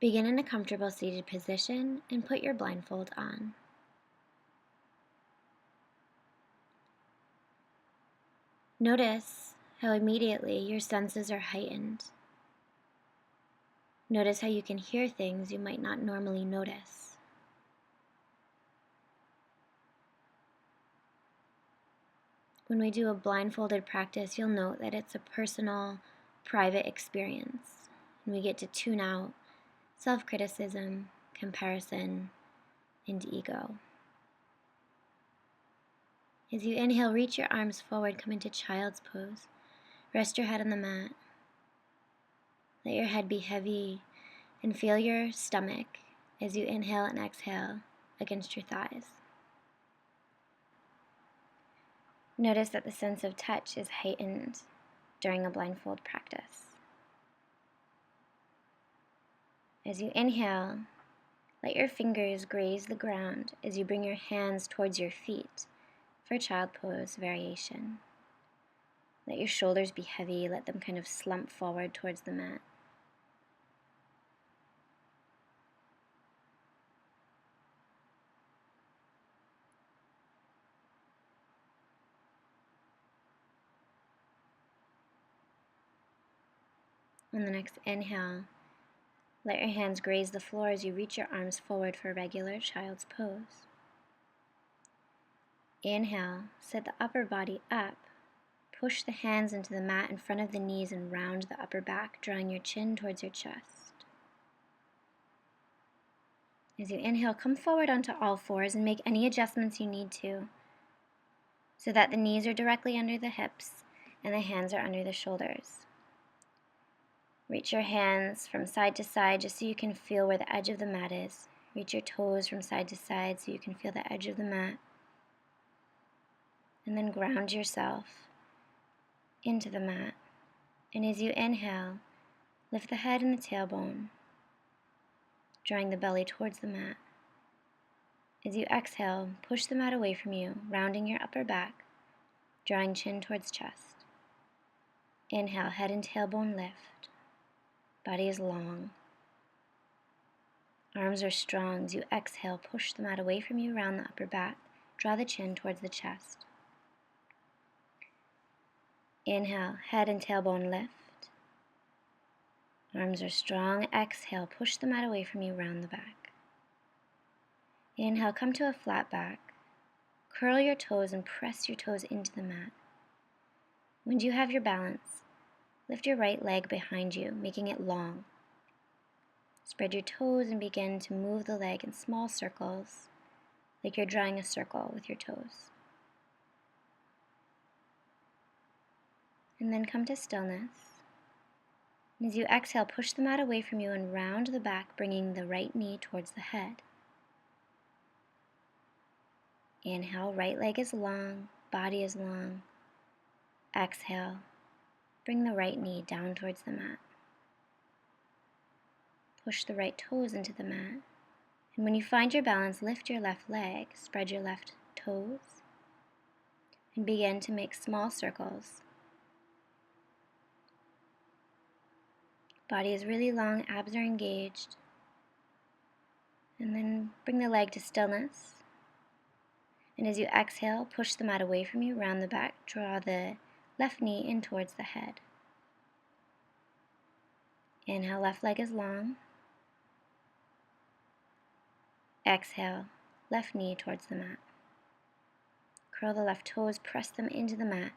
Begin in a comfortable seated position and put your blindfold on. Notice how immediately your senses are heightened. Notice how you can hear things you might not normally notice. When we do a blindfolded practice, you'll note that it's a personal, private experience, and we get to tune out self-criticism, comparison, and ego. As you inhale, reach your arms forward, come into child's pose. Rest your head on the mat. Let your head be heavy and feel your stomach as you inhale and exhale against your thighs. Notice that the sense of touch is heightened during a blindfold practice. As you inhale, let your fingers graze the ground as you bring your hands towards your feet for child pose variation. Let your shoulders be heavy, let them kind of slump forward towards the mat. On the next inhale, let your hands graze the floor as you reach your arms forward for regular child's pose. Inhale, sit the upper body up. Push the hands into the mat in front of the knees and round the upper back, drawing your chin towards your chest. As you inhale, come forward onto all fours and make any adjustments you need to so that the knees are directly under the hips and the hands are under the shoulders. Reach your hands from side to side just so you can feel where the edge of the mat is. Reach your toes from side to side so you can feel the edge of the mat. And then ground yourself into the mat. And as you inhale, lift the head and the tailbone, drawing the belly towards the mat. As you exhale, push the mat away from you, rounding your upper back, drawing chin towards chest. Inhale, head and tailbone lift. Body is long. Arms are strong. As you exhale, push the mat away from you, round the upper back, draw the chin towards the chest. Inhale, head and tailbone lift. Arms are strong. Exhale, push the mat away from you, round the back. Inhale, come to a flat back. Curl your toes and press your toes into the mat. When you have your balance, lift your right leg behind you, making it long. Spread your toes and begin to move the leg in small circles, like you're drawing a circle with your toes. And then come to stillness. And as you exhale, push the mat away from you and round the back, bringing the right knee towards the head. Inhale, right leg is long, body is long. Exhale, bring the right knee down towards the mat. Push the right toes into the mat. And when you find your balance, lift your left leg, spread your left toes, and begin to make small circles. Body is really long, abs are engaged. And then bring the leg to stillness. And as you exhale, push the mat away from you, round the back, draw the left knee in towards the head. Inhale, left leg is long. Exhale, left knee towards the mat. Curl the left toes, press them into the mat.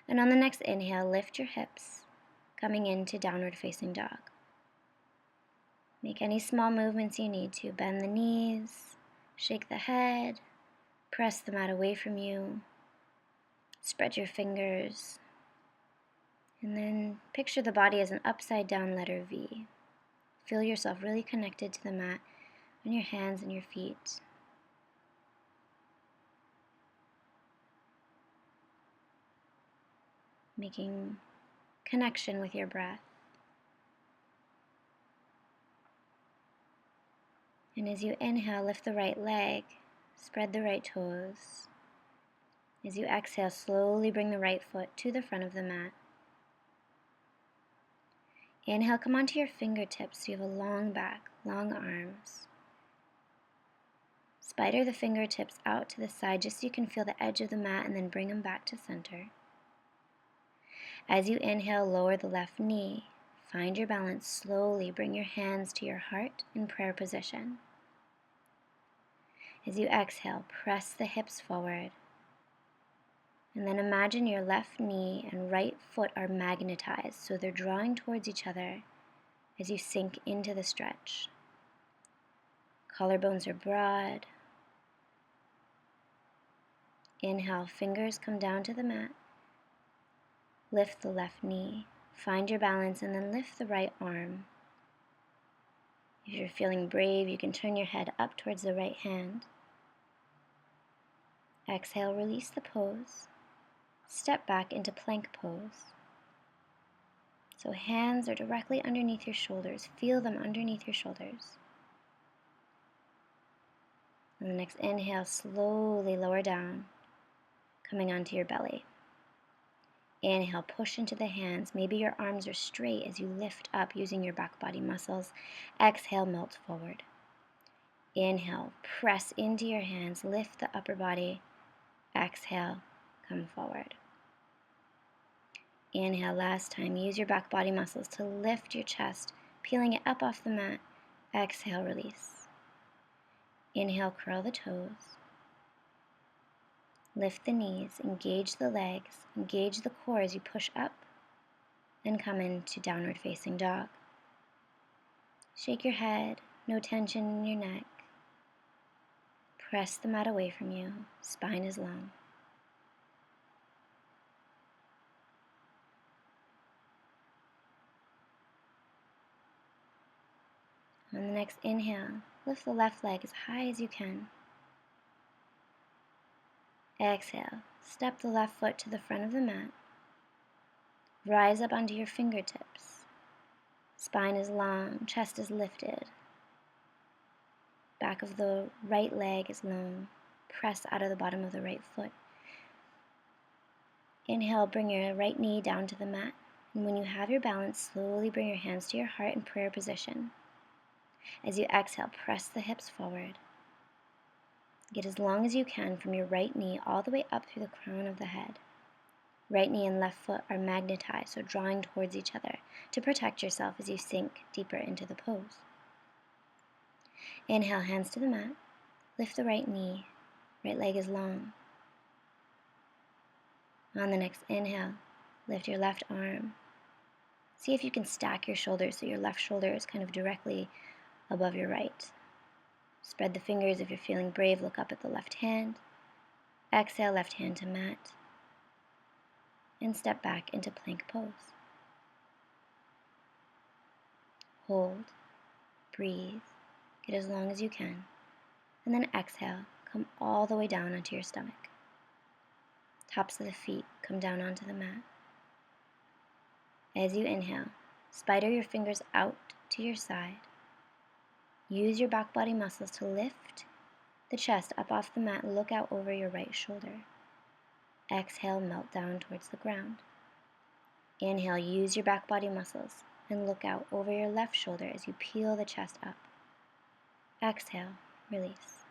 And on the next inhale, lift your hips, coming into downward facing dog. Make any small movements you need to. Bend the knees, shake the head, press the mat away from you, spread your fingers, and then picture the body as an upside down letter V. Feel yourself really connected to the mat on your hands and your feet. Making connection with your breath. And as you inhale, lift the right leg, spread the right toes. As you exhale, slowly bring the right foot to the front of the mat. Inhale, come onto your fingertips so you have a long back, long arms. Spider the fingertips out to the side just so you can feel the edge of the mat, and then bring them back to center. As you inhale, lower the left knee. Find your balance slowly. Bring your hands to your heart in prayer position. As you exhale, press the hips forward. And then imagine your left knee and right foot are magnetized, so they're drawing towards each other as you sink into the stretch. Collarbones are broad. Inhale, fingers come down to the mat. Lift the left knee. Find your balance and then lift the right arm. If you're feeling brave, you can turn your head up towards the right hand. Exhale, release the pose. Step back into plank pose. So hands are directly underneath your shoulders. Feel them underneath your shoulders. On the next inhale, slowly lower down, coming onto your belly. Inhale, push into the hands. Maybe your arms are straight as you lift up using your back body muscles. Exhale, melt forward. Inhale, press into your hands, lift the upper body. Exhale, come forward. Inhale, last time. Use your back body muscles to lift your chest, peeling it up off the mat. Exhale, release. Inhale, curl the toes. Lift the knees, engage the legs, engage the core as you push up and come into downward facing dog. Shake your head, no tension in your neck. Press the mat away from you, spine is long. On the next inhale, lift the left leg as high as you can. Exhale, step the left foot to the front of the mat. Rise up onto your fingertips. Spine is long, chest is lifted. Back of the right leg is long. Press out of the bottom of the right foot. Inhale, bring your right knee down to the mat. And when you have your balance, slowly bring your hands to your heart in prayer position. As you exhale, press the hips forward. Get as long as you can from your right knee all the way up through the crown of the head. Right knee and left foot are magnetized, so drawing towards each other to protect yourself as you sink deeper into the pose. Inhale, hands to the mat. Lift the right knee. Right leg is long. On the next inhale, lift your left arm. See if you can stack your shoulders so your left shoulder is kind of directly above your right. Spread the fingers. If you're feeling brave, look up at the left hand. Exhale, left hand to mat. And step back into plank pose. Hold, breathe, get as long as you can. And then exhale, come all the way down onto your stomach. Tops of the feet come down onto the mat. As you inhale, spider your fingers out to your side. Use your back body muscles to lift the chest up off the mat. Look out over your right shoulder. Exhale, melt down towards the ground. Inhale, use your back body muscles and look out over your left shoulder as you peel the chest up. Exhale, release.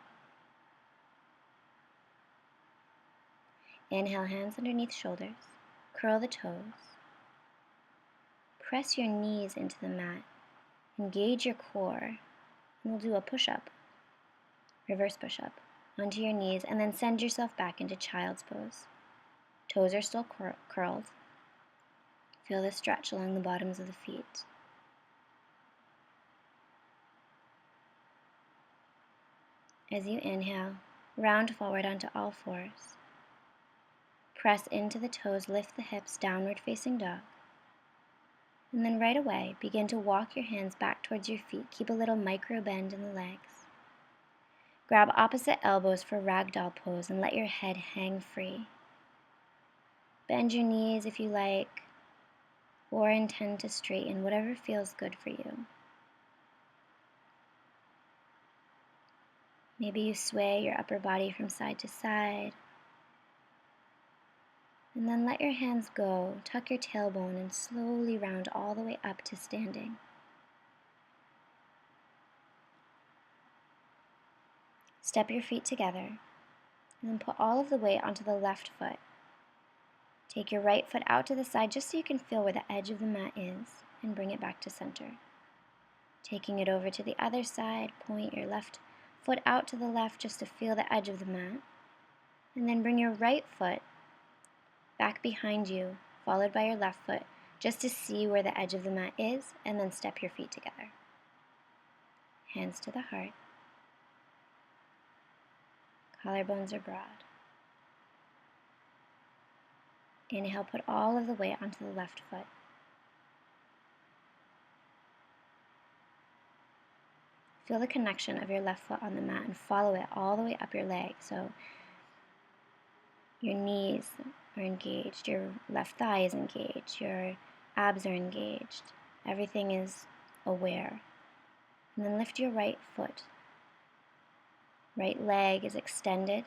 Inhale, hands underneath shoulders. Curl the toes. Press your knees into the mat. Engage your core. And we'll do a push-up, reverse push-up, onto your knees, and then send yourself back into child's pose. Toes are still curled. Feel the stretch along the bottoms of the feet. As you inhale, round forward onto all fours. Press into the toes, lift the hips, downward facing dog. And then right away, begin to walk your hands back towards your feet. Keep a little micro bend in the legs. Grab opposite elbows for ragdoll pose and let your head hang free. Bend your knees if you like, or intend to straighten, whatever feels good for you. Maybe you sway your upper body from side to side. And then let your hands go, tuck your tailbone, and slowly round all the way up to standing. Step your feet together, and then put all of the weight onto the left foot. Take your right foot out to the side just so you can feel where the edge of the mat is, and bring it back to center. Taking it over to the other side, point your left foot out to the left just to feel the edge of the mat, and then bring your right foot back behind you, followed by your left foot, just to see where the edge of the mat is, and then step your feet together. Hands to the heart. Collarbones are broad. Inhale, put all of the weight onto the left foot. Feel the connection of your left foot on the mat and follow it all the way up your leg. So your knees are engaged, your left thigh is engaged, your abs are engaged. Everything is aware. And then lift your right foot. Right leg is extended.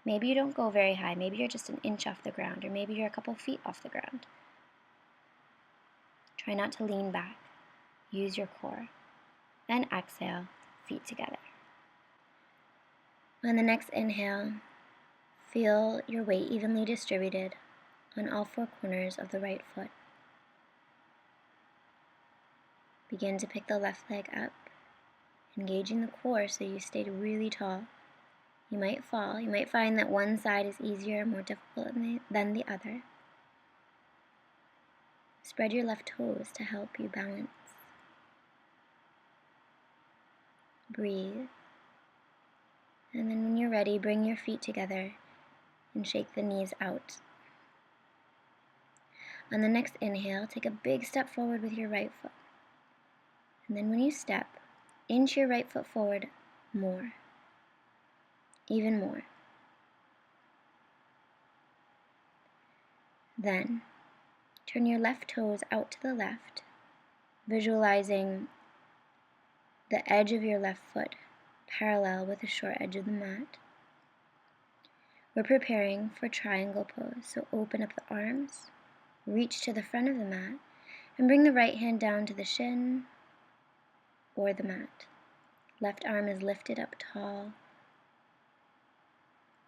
Maybe you don't go very high. Maybe you're just an inch off the ground, or maybe you're a couple feet off the ground. Try not to lean back. Use your core. Then exhale, feet together. On the next inhale, feel your weight evenly distributed on all four corners of the right foot. Begin to pick the left leg up, engaging the core so you stay really tall. You might fall. You might find that one side is easier or more difficult than the other. Spread your left toes to help you balance. Breathe. And then when you're ready, bring your feet together and shake the knees out. On the next inhale, take a big step forward with your right foot. And then when you step, inch your right foot forward more. Even more. Then, turn your left toes out to the left, visualizing the edge of your left foot parallel with the short edge of the mat. We're preparing for triangle pose, so open up the arms, reach to the front of the mat, and bring the right hand down to the shin or the mat. Left arm is lifted up tall.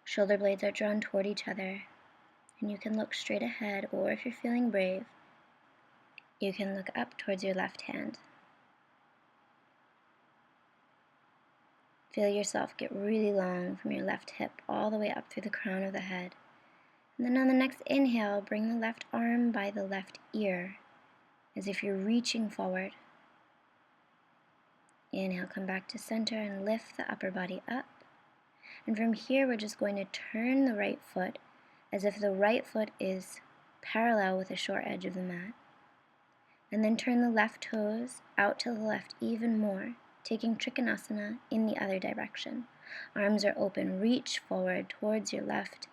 Shoulder blades are drawn toward each other, and you can look straight ahead, or if you're feeling brave, you can look up towards your left hand. Feel yourself get really long from your left hip all the way up through the crown of the head. And then on the next inhale, bring the left arm by the left ear, as if you're reaching forward. Inhale, come back to center and lift the upper body up. And from here, we're just going to turn the right foot as if the right foot is parallel with the short edge of the mat. And then turn the left toes out to the left even more, taking Trikonasana in the other direction. Arms are open, reach forward towards your left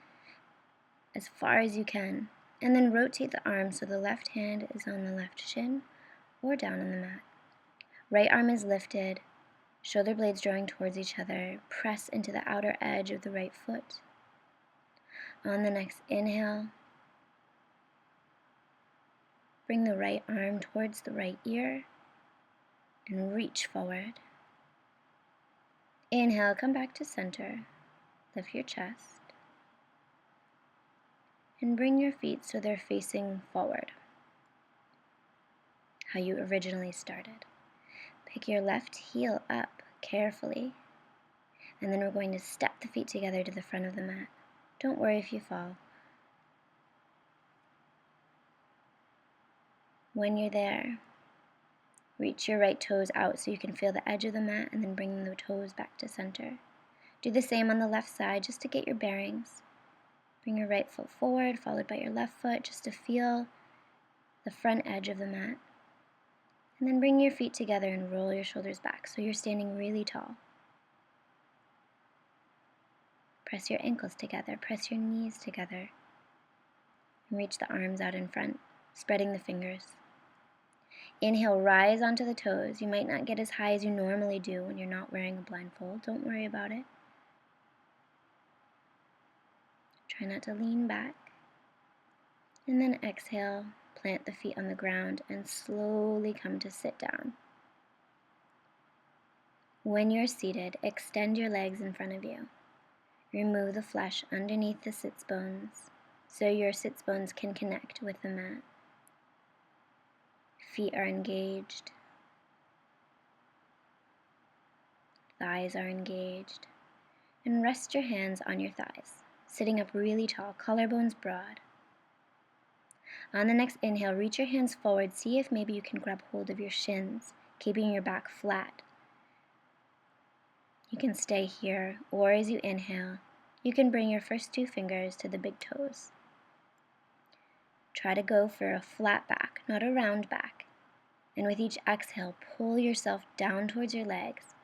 as far as you can. And then rotate the arms so the left hand is on the left shin or down on the mat. Right arm is lifted, shoulder blades drawing towards each other. Press into the outer edge of the right foot. On the next inhale, bring the right arm towards the right ear and reach forward. Inhale, come back to center. Lift your chest. And bring your feet so they're facing forward, how you originally started. Pick your left heel up carefully, and then we're going to step the feet together to the front of the mat. Don't worry if you fall. When you're there, reach your right toes out so you can feel the edge of the mat, and then bring the toes back to center. Do the same on the left side just to get your bearings. Bring your right foot forward, followed by your left foot, just to feel the front edge of the mat. And then bring your feet together and roll your shoulders back so you're standing really tall. Press your ankles together, press your knees together. And reach the arms out in front, spreading the fingers. Inhale, rise onto the toes. You might not get as high as you normally do when you're not wearing a blindfold. Don't worry about it. Try not to lean back. And then exhale, plant the feet on the ground and slowly come to sit down. When you're seated, extend your legs in front of you. Remove the flesh underneath the sits bones so your sits bones can connect with the mat. Feet are engaged. Thighs are engaged. And rest your hands on your thighs, sitting up really tall, collarbones broad. On the next inhale, reach your hands forward. See if maybe you can grab hold of your shins, keeping your back flat. You can stay here, or as you inhale, you can bring your first 2 fingers to the big toes. Try to go for a flat back, not a round back. And with each exhale, pull yourself down towards your legs,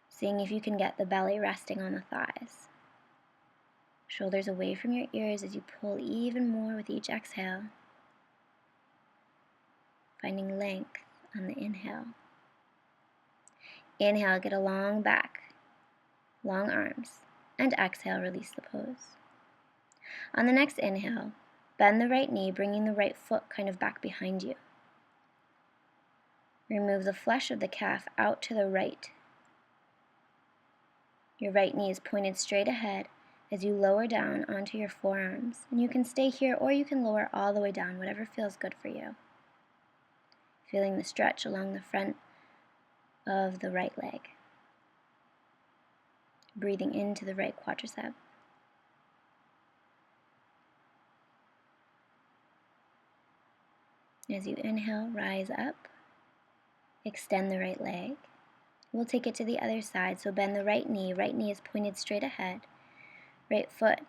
seeing if you can get the belly resting on the thighs. Shoulders away from your ears as you pull even more with each exhale, finding length on the inhale. Inhale, get a long back, long arms, and exhale, release the pose. On the next inhale, bend the right knee, bringing the right foot kind of back behind you. Remove the flesh of the calf out to the right. Your right knee is pointed straight ahead as you lower down onto your forearms. And you can stay here or you can lower all the way down, whatever feels good for you. Feeling the stretch along the front of the right leg. Breathing into the right quadricep. As you inhale, rise up. Extend the right leg. We'll take it to the other side, so bend the right knee. Right knee is pointed straight ahead. Right foot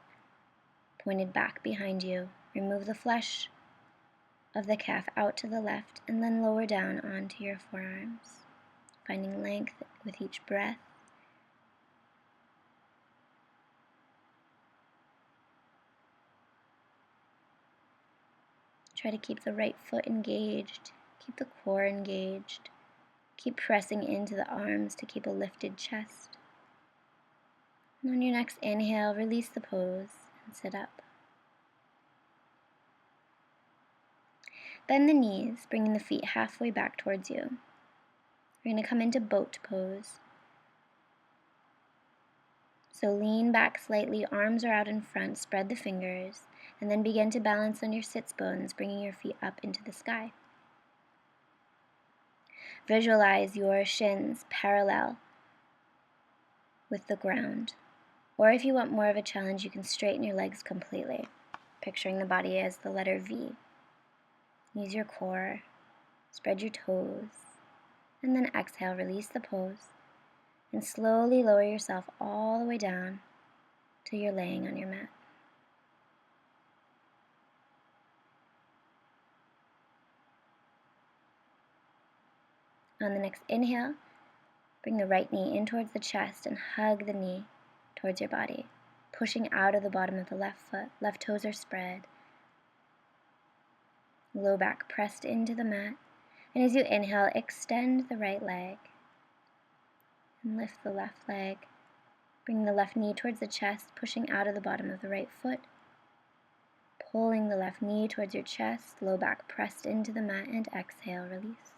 pointed back behind you. Remove the flesh of the calf out to the left and then lower down onto your forearms, finding length with each breath. Try to keep the right foot engaged, keep the core engaged. Keep pressing into the arms to keep a lifted chest. And on your next inhale, release the pose and sit up. Bend the knees, bringing the feet halfway back towards you. We're going to come into boat pose. So lean back slightly, arms are out in front, spread the fingers, and then begin to balance on your sits bones, bringing your feet up into the sky. Visualize your shins parallel with the ground. Or if you want more of a challenge, you can straighten your legs completely, picturing the body as the letter V. Use your core, spread your toes, and then exhale, release the pose, and slowly lower yourself all the way down till you're laying on your mat. On the next inhale, bring the right knee in towards the chest and hug the knee towards your body, pushing out of the bottom of the left foot. Left toes are spread. Low back pressed into the mat. And as you inhale, extend the right leg and lift the left leg. Bring the left knee towards the chest, pushing out of the bottom of the right foot. Pulling the left knee towards your chest, low back pressed into the mat, and exhale, release.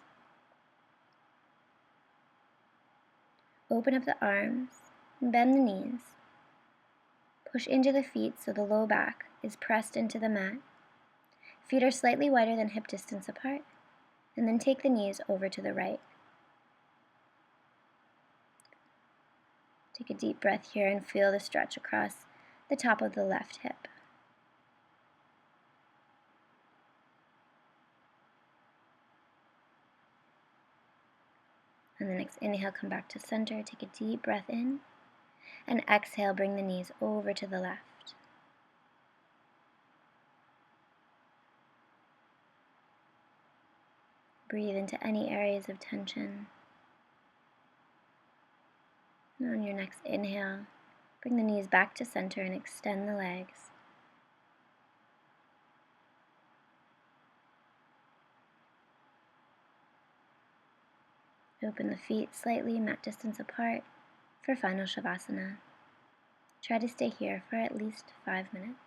Open up the arms and bend the knees. Push into the feet so the low back is pressed into the mat. Feet are slightly wider than hip distance apart, and then take the knees over to the right. Take a deep breath here and feel the stretch across the top of the left hip. On the next inhale, come back to center. Take a deep breath in. And exhale, bring the knees over to the left. Breathe into any areas of tension. And on your next inhale, bring the knees back to center and extend the legs. Open the feet slightly, mat distance apart, for final Savasana. Try to stay here for at least 5 minutes.